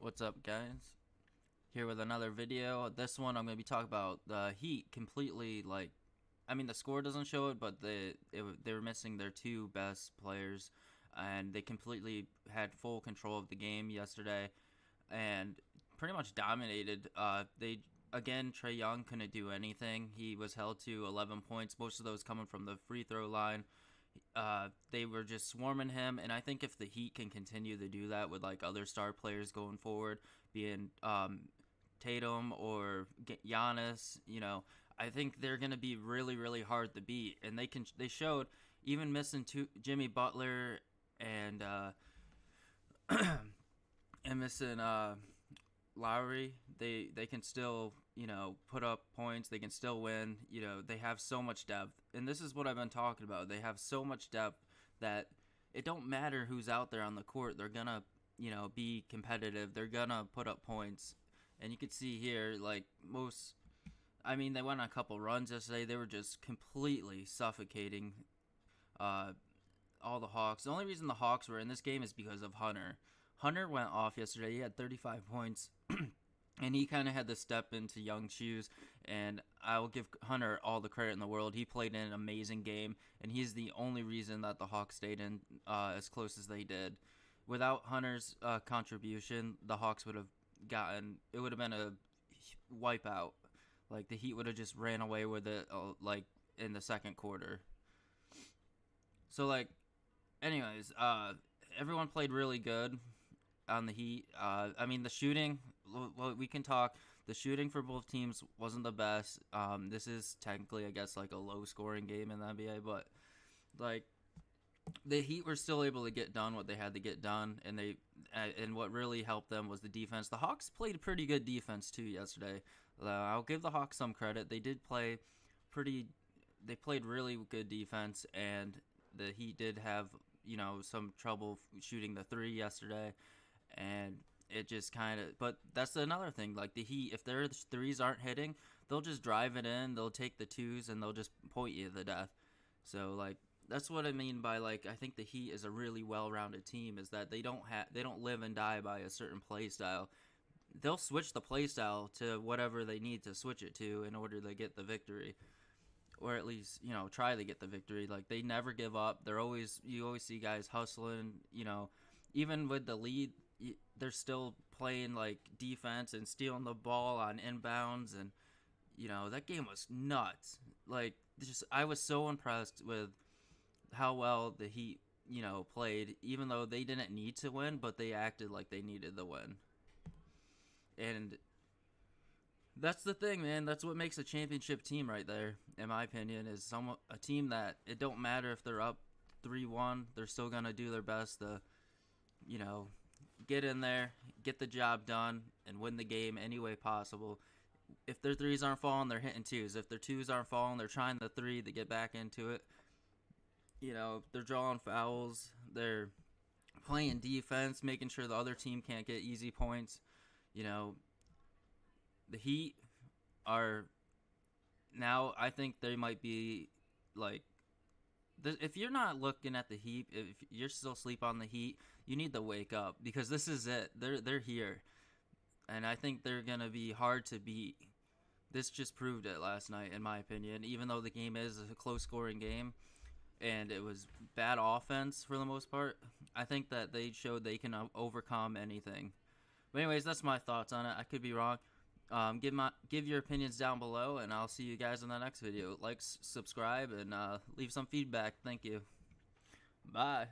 What's up, guys? Here with another video. This one I'm going to be talking about the Heat completely, the score doesn't show it, but they were missing their two best players, and they completely had full control of the game yesterday and pretty much dominated. Again, Trae Young couldn't do anything. He was held to 11 points, most of those coming from the free throw line. They were just swarming him, and I think if the Heat can continue to do that with like other star players going forward, being Tatum or Giannis, I think they're gonna be really, really hard to beat. And they showed even missing Jimmy Butler and and missing Lowry, they can still, put up points. They can still win. They have so much depth. And this is what I've been talking about. They have so much depth that it don't matter who's out there on the court. They're going to, be competitive. They're going to put up points. And you can see here, they went on a couple runs yesterday. They were just completely suffocating all the Hawks. The only reason the Hawks were in this game is because of Hunter. Hunter went off yesterday. He had 35 points. And he kind of had to step into Young's shoes, and I will give Hunter all the credit in the world. He played an amazing game, and he's the only reason that the Hawks stayed in as close as they did. Without Hunter's contribution, the Hawks would have it would have been a wipeout. Like, the Heat would have just ran away with it, in the second quarter. So, anyways, everyone played really good on the Heat. The shooting, we can talk. The shooting for both teams wasn't the best. This is technically, I guess, like a low-scoring game in the NBA, but the Heat were still able to get done what they had to get done, and what really helped them was the defense. The Hawks played pretty good defense too yesterday. I'll give the Hawks some credit. They played really good defense, and the Heat did have some trouble shooting the three yesterday. And it just but that's another thing. Like, the Heat, if their threes aren't hitting, they'll just drive it in. They'll take the twos and they'll just point you to death. So, that's what I mean by, I think the Heat is a really well-rounded team, is that they don't live and die by a certain play style. They'll switch the play style to whatever they need to switch it to in order to get the victory, or at least try to get the victory. Like, they never give up. You always see guys hustling. Even with the lead, they're still playing defense and stealing the ball on inbounds, and that game was nuts. I was so impressed with how well the Heat played, even though they didn't need to win, but they acted like they needed the win. And that's the thing, man. That's what makes a championship team right there, in my opinion, is a team that it don't matter if they're up 3-1, they're still gonna do their best to get in there, get the job done, and win the game any way possible. If their threes aren't falling, they're hitting twos. If their twos aren't falling, they're trying the three to get back into it. They're drawing fouls. They're playing defense, making sure the other team can't get easy points. The Heat are now, I think they might be if you're not looking at the Heat, if you're still asleep on the Heat, you need to wake up, because this is it. They're here, and I think they're gonna be hard to beat. This just proved it last night, in my opinion. Even though the game is a close-scoring game, and it was bad offense for the most part, I think that they showed they can overcome anything. But anyways, that's my thoughts on it. I could be wrong. Give your opinions down below, and I'll see you guys in the next video. Like, subscribe, and leave some feedback. Thank you. Bye.